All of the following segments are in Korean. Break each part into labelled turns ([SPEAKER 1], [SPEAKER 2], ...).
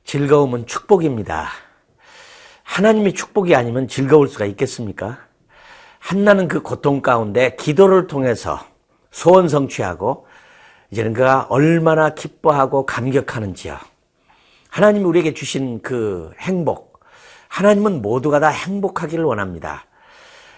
[SPEAKER 1] 즐거움은 축복입니다. 하나님이 축복이 아니면 즐거울 수가 있겠습니까? 한나는 그 고통 가운데 기도를 통해서 소원 성취하고 이제는 그가 얼마나 기뻐하고 감격하는지요. 하나님이 우리에게 주신 그 행복, 하나님은 모두가 다 행복하기를 원합니다.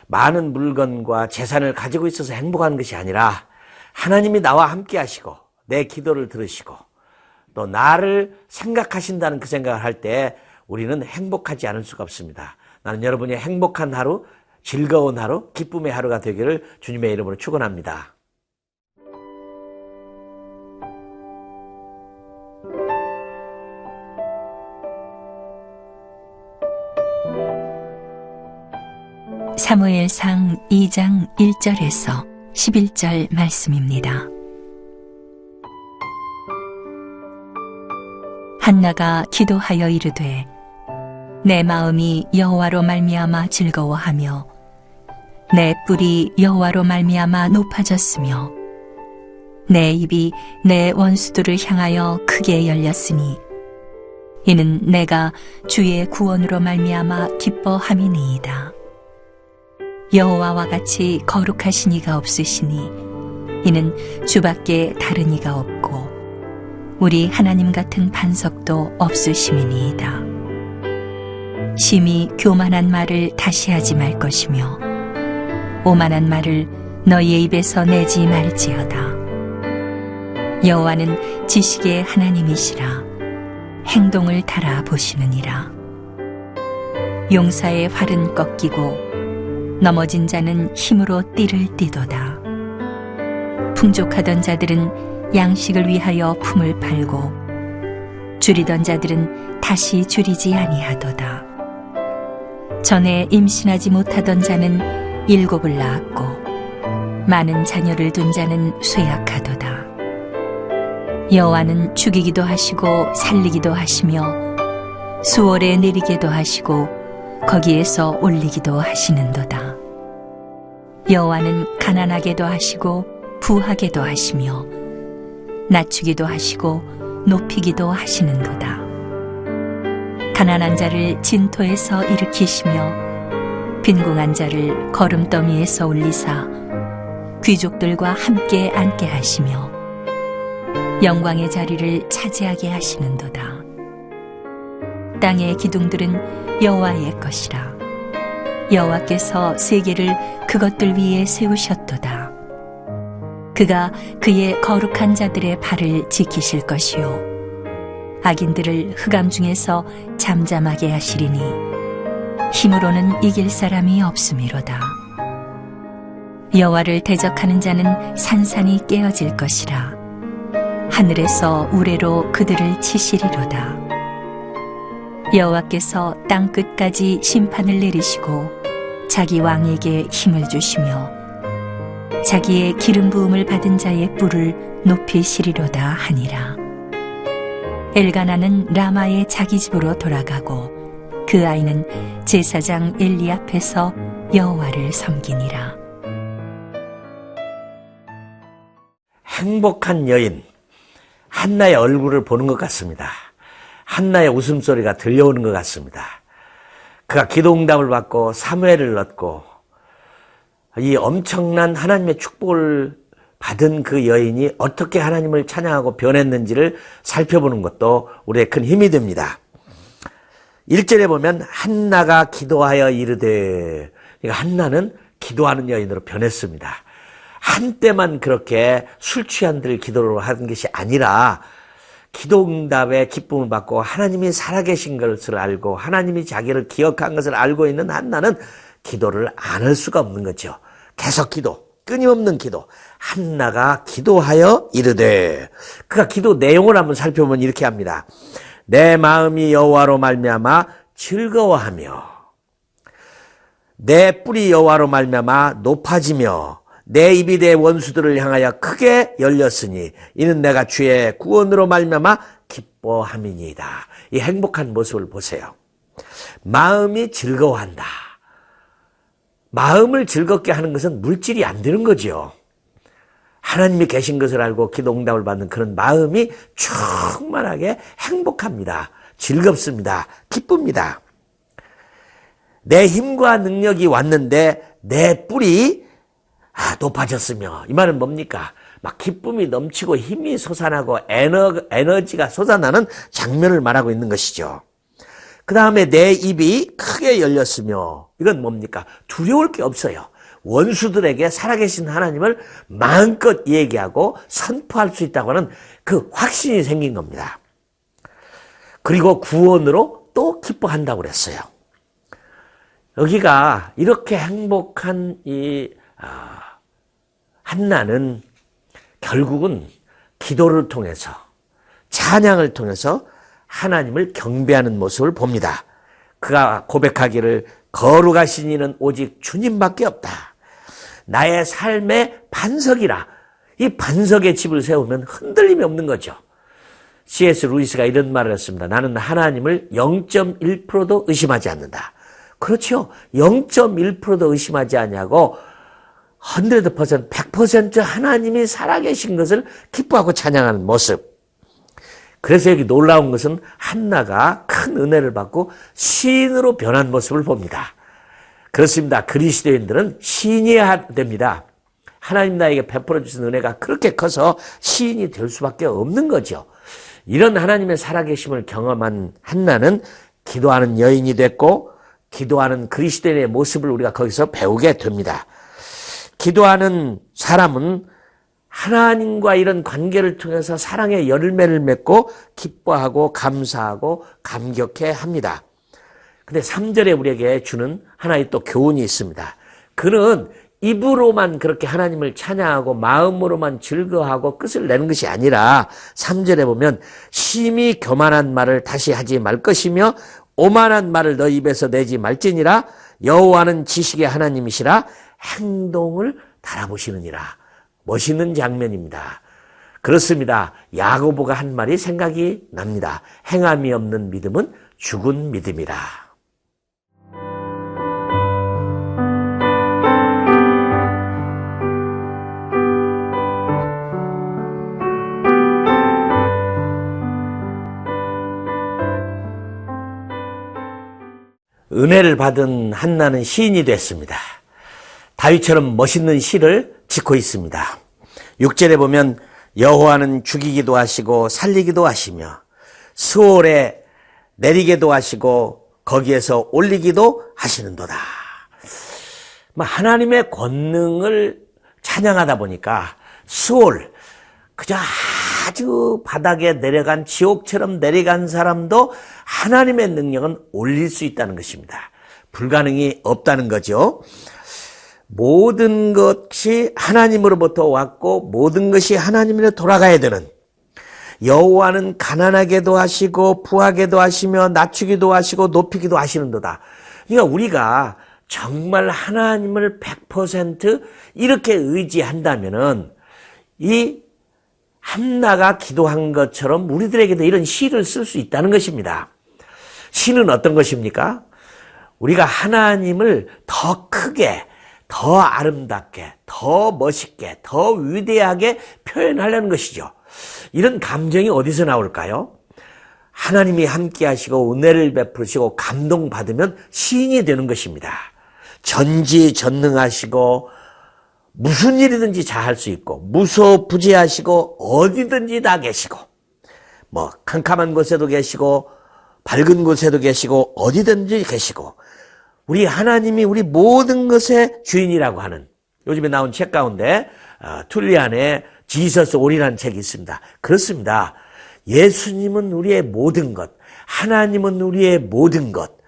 [SPEAKER 1] 많은 물건과 재산을 가지고 있어서 행복한 것이 아니라 하나님이 나와 함께 하시고 내 기도를 들으시고 또 나를 생각하신다는 그 생각을 할 때 우리는 행복하지 않을 수가 없습니다. 나는 여러분이 행복한 하루, 즐거운 하루, 기쁨의 하루가 되기를 주님의 이름으로 축원합니다.
[SPEAKER 2] 사무엘상 2장 1절에서 11절 말씀입니다. 한나가 기도하여 이르되 내 마음이 여호와로 말미암아 즐거워하며 내 뿔이 여호와로 말미암아 높아졌으며 내 입이 내 원수들을 향하여 크게 열렸으니 이는 내가 주의 구원으로 말미암아 기뻐함이니이다. 여호와와 같이 거룩하신 이가 없으시니 이는 주밖에 다른 이가 없고 우리 하나님 같은 반석도 없으심이니이다. 심히 교만한 말을 다시 하지 말 것이며 오만한 말을 너희의 입에서 내지 말지어다. 여호와는 지식의 하나님이시라 행동을 달아보시느니라. 용사의 활은 꺾이고 넘어진 자는 힘으로 띠를 띠도다. 풍족하던 자들은 양식을 위하여 품을 팔고 줄이던 자들은 다시 줄이지 아니하도다. 전에 임신하지 못하던 자는 7을 낳았고 많은 자녀를 둔 자는 쇠약하도다. 여호와는 죽이기도 하시고 살리기도 하시며 수월에 내리게도 하시고 거기에서 올리기도 하시는도다. 여호와는 가난하게도 하시고 부하게도 하시며 낮추기도 하시고 높이기도 하시는도다. 가난한 자를 진토에서 일으키시며 빈궁한 자를 거름더미에서 올리사 귀족들과 함께 앉게 하시며 영광의 자리를 차지하게 하시는도다. 땅의 기둥들은 여호와의 것이라. 여호와께서 세계를 그것들 위에 세우셨도다. 그가 그의 거룩한 자들의 발을 지키실 것이요 악인들을 흑암 중에서 잠잠하게 하시리니 힘으로는 이길 사람이 없음이로다. 여호와를 대적하는 자는 산산이 깨어질 것이라. 하늘에서 우레로 그들을 치시리로다. 여호와께서 땅 끝까지 심판을 내리시고 자기 왕에게 힘을 주시며 자기의 기름 부음을 받은 자의 뿔을 높이시리로다 하니라. 엘가나는 라마의 자기 집으로 돌아가고 그 아이는 제사장 엘리 앞에서 여호와를 섬기니라.
[SPEAKER 1] 행복한 여인 한나의 얼굴을 보는 것 같습니다. 한나의 웃음소리가 들려오는 것 같습니다. 그가 기도응답을 받고 사무엘을 얻고 이 엄청난 하나님의 축복을 받은 그 여인이 어떻게 하나님을 찬양하고 변했는지를 살펴보는 것도 우리의 큰 힘이 됩니다. 1절에 보면 한나가 기도하여 이르되, 그러니까 한나는 기도하는 여인으로 변했습니다. 한때만 그렇게 술 취한들 기도를 하는 것이 아니라 기도응답의 기쁨을 받고 하나님이 살아계신 것을 알고 하나님이 자기를 기억한 것을 알고 있는 한나는 기도를 안 할 수가 없는 거죠. 계속 기도, 끊임없는 기도. 한나가 기도하여 이르되, 그가 기도 내용을 한번 살펴보면 이렇게 합니다. 내 마음이 여호와로 말미암아 즐거워하며 내 뿔이 여호와로 말미암아 높아지며 내 입이 내 원수들을 향하여 크게 열렸으니 이는 내가 주의 구원으로 말미암아 기뻐함이니이다. 이 행복한 모습을 보세요. 마음이 즐거워한다. 마음을 즐겁게 하는 것은 물질이 안 되는 거죠. 하나님이 계신 것을 알고 기도 응답을 받는 그런 마음이 충만하게 행복합니다. 즐겁습니다. 기쁩니다. 내 힘과 능력이 왔는데 내 뿔이 높아졌으며, 이 말은 뭡니까? 막 기쁨이 넘치고 힘이 솟아나고 에너지가 솟아나는 장면을 말하고 있는 것이죠. 그 다음에 내 입이 크게 열렸으며, 이건 뭡니까? 두려울 게 없어요. 원수들에게 살아계신 하나님을 마음껏 얘기하고 선포할 수 있다고 하는 그 확신이 생긴 겁니다. 그리고 구원으로 또 기뻐한다고 그랬어요. 여기가 이렇게 행복한 이 한나는 결국은 기도를 통해서, 찬양을 통해서 하나님을 경배하는 모습을 봅니다. 그가 고백하기를 거룩하신 이는 오직 주님밖에 없다. 나의 삶의 반석이라. 이 반석의 집을 세우면 흔들림이 없는 거죠. C.S. 루이스가 이런 말을 했습니다. 나는 하나님을 0.1%도 의심하지 않는다. 그렇죠. 0.1%도 의심하지 않냐고 100% 하나님이 살아계신 것을 기뻐하고 찬양하는 모습. 그래서 여기 놀라운 것은 한나가 큰 은혜를 받고 시인으로 변한 모습을 봅니다. 그렇습니다. 그리스도인들은 시인이어야 됩니다. 하나님 나에게 베풀어 주신 은혜가 그렇게 커서 시인이 될 수밖에 없는 거죠. 이런 하나님의 살아계심을 경험한 한나는 기도하는 여인이 됐고, 기도하는 그리스도인의 모습을 우리가 거기서 배우게 됩니다. 기도하는 사람은 하나님과 이런 관계를 통해서 사랑의 열매를 맺고 기뻐하고 감사하고 감격해 합니다. 근데 3절에 우리에게 주는 하나의 또 교훈이 있습니다. 그는 입으로만 그렇게 하나님을 찬양하고 마음으로만 즐거워하고 끝을 내는 것이 아니라 3절에 보면 심히 교만한 말을 다시 하지 말 것이며 오만한 말을 너 입에서 내지 말지니라. 여호와는 지식의 하나님이시라. 행동을 달아보시느니라. 멋있는 장면입니다. 그렇습니다. 야고보가 한 말이 생각이 납니다. 행함이 없는 믿음은 죽은 믿음이라. 은혜를 받은 한나는 시인이 됐습니다. 다윗처럼 멋있는 시를 짓고 있습니다. 6절에 보면 여호와는 죽이기도 하시고 살리기도 하시며 스올에 내리게도 하시고 거기에서 올리기도 하시는도다. 하나님의 권능을 찬양하다 보니까 스올, 그저 아주 바닥에 내려간 지옥처럼 내려간 사람도 하나님의 능력은 올릴 수 있다는 것입니다. 불가능이 없다는 거죠. 모든 것이 하나님으로부터 왔고 모든 것이 하나님으로 돌아가야 되는, 여호와는 가난하게도 하시고 부하게도 하시며 낮추기도 하시고 높이기도 하시는도다. 그러니까 우리가 정말 하나님을 100% 이렇게 의지한다면은 이 한나가 기도한 것처럼 우리들에게도 이런 시를 쓸 수 있다는 것입니다. 시는 어떤 것입니까? 우리가 하나님을 더 크게, 더 아름답게, 더 멋있게, 더 위대하게 표현하려는 것이죠. 이런 감정이 어디서 나올까요? 하나님이 함께 하시고 은혜를 베푸시고 감동받으면 시인이 되는 것입니다. 전지전능하시고 무슨 일이든지 다 할 수 있고 무소부지하시고 어디든지 다 계시고 캄캄한 곳에도 계시고 밝은 곳에도 계시고 어디든지 계시고 우리 하나님이 우리 모든 것의 주인이라고 하는, 요즘에 나온 책 가운데 툴리안의 지서스 올이라는 책이 있습니다. 그렇습니다. 예수님은 우리의 모든 것, 하나님은 우리의 모든 것,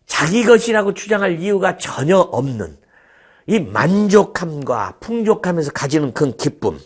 [SPEAKER 1] 자기 것이라고 주장할 이유가 전혀 없는 이 만족함과 풍족함에서 가지는 그 기쁨.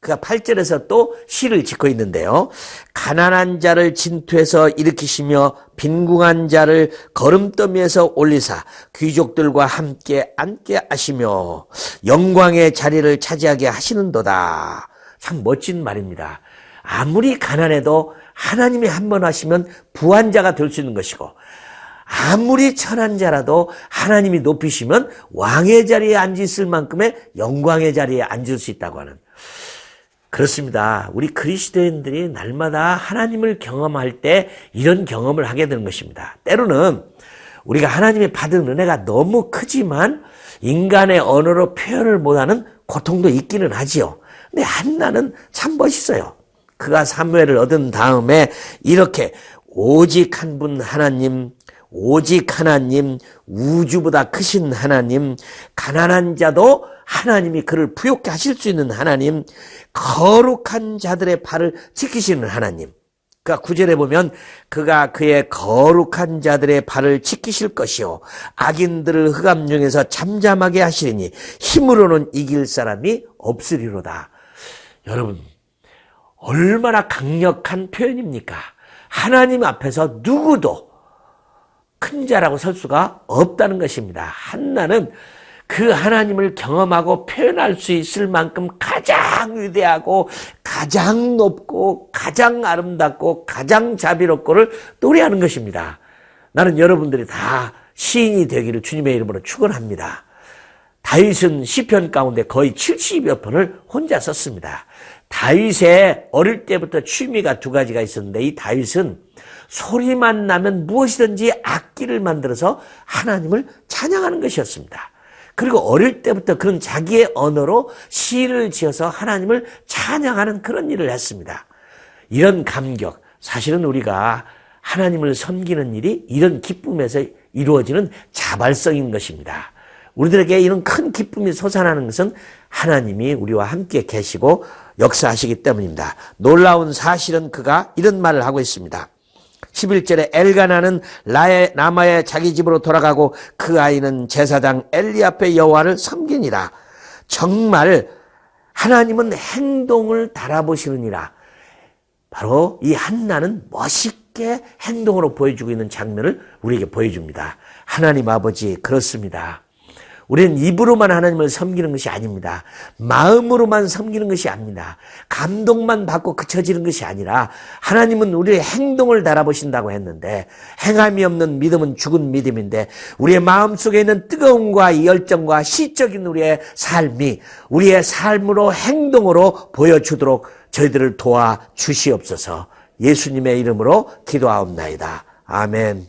[SPEAKER 1] 그가 8절에서 또 시를 짓고 있는데요. 가난한 자를 진토에서 일으키시며 빈궁한 자를 거름더미에서 올리사 귀족들과 함께 앉게 하시며 영광의 자리를 차지하게 하시는도다. 참 멋진 말입니다. 아무리 가난해도 하나님이 한 번 하시면 부한 자가 될 수 있는 것이고, 아무리 천한 자라도 하나님이 높이시면 왕의 자리에 앉을 만큼의 영광의 자리에 앉을 수 있다고 하는, 그렇습니다. 우리 그리스도인들이 날마다 하나님을 경험할 때 이런 경험을 하게 되는 것입니다. 때로는 우리가 하나님이 받은 은혜가 너무 크지만 인간의 언어로 표현을 못하는 고통도 있기는 하지요. 근데 한나는 참 멋있어요. 그가 사무엘을 얻은 다음에 이렇게 오직 한 분 하나님, 오직 하나님, 우주보다 크신 하나님, 가난한 자도 하나님이 그를 부욕케 하실 수 있는 하나님, 거룩한 자들의 발을 지키시는 하나님. 그러니까 9절에 보면 그가 그의 거룩한 자들의 발을 지키실 것이요 악인들을 흑암 중에서 잠잠하게 하시리니 힘으로는 이길 사람이 없으리로다. 여러분, 얼마나 강력한 표현입니까? 하나님 앞에서 누구도 큰 자라고 설 수가 없다는 것입니다. 한나는 그 하나님을 경험하고 표현할 수 있을 만큼 가장 위대하고 가장 높고 가장 아름답고 가장 자비롭고를 노래하는 것입니다. 나는 여러분들이 다 시인이 되기를 주님의 이름으로 축원합니다. 다윗은 시편 가운데 거의 70여 편을 혼자 썼습니다. 다윗의 어릴 때부터 취미가 두 가지가 있었는데, 이 다윗은 소리만 나면 무엇이든지 악기를 만들어서 하나님을 찬양하는 것이었습니다. 그리고 어릴 때부터 그런 자기의 언어로 시를 지어서 하나님을 찬양하는 그런 일을 했습니다. 이런 감격, 사실은 우리가 하나님을 섬기는 일이 이런 기쁨에서 이루어지는 자발성인 것입니다. 우리들에게 이런 큰 기쁨이 솟아나는 것은 하나님이 우리와 함께 계시고 역사하시기 때문입니다. 놀라운 사실은 그가 이런 말을 하고 있습니다. 11절에 엘가나는 라마의 자기 집으로 돌아가고 그 아이는 제사장 엘리 앞에 여호와를 섬기니라. 정말 하나님은 행동을 달아보시느니라. 바로 이 한나는 멋있게 행동으로 보여주고 있는 장면을 우리에게 보여줍니다. 하나님 아버지, 그렇습니다. 우리는 입으로만 하나님을 섬기는 것이 아닙니다. 마음으로만 섬기는 것이 아닙니다. 감동만 받고 그쳐지는 것이 아니라 하나님은 우리의 행동을 달아보신다고 했는데, 행함이 없는 믿음은 죽은 믿음인데 우리의 마음속에 있는 뜨거움과 열정과 시적인 우리의 삶이 우리의 삶으로 행동으로 보여주도록 저희들을 도와주시옵소서. 예수님의 이름으로 기도하옵나이다. 아멘.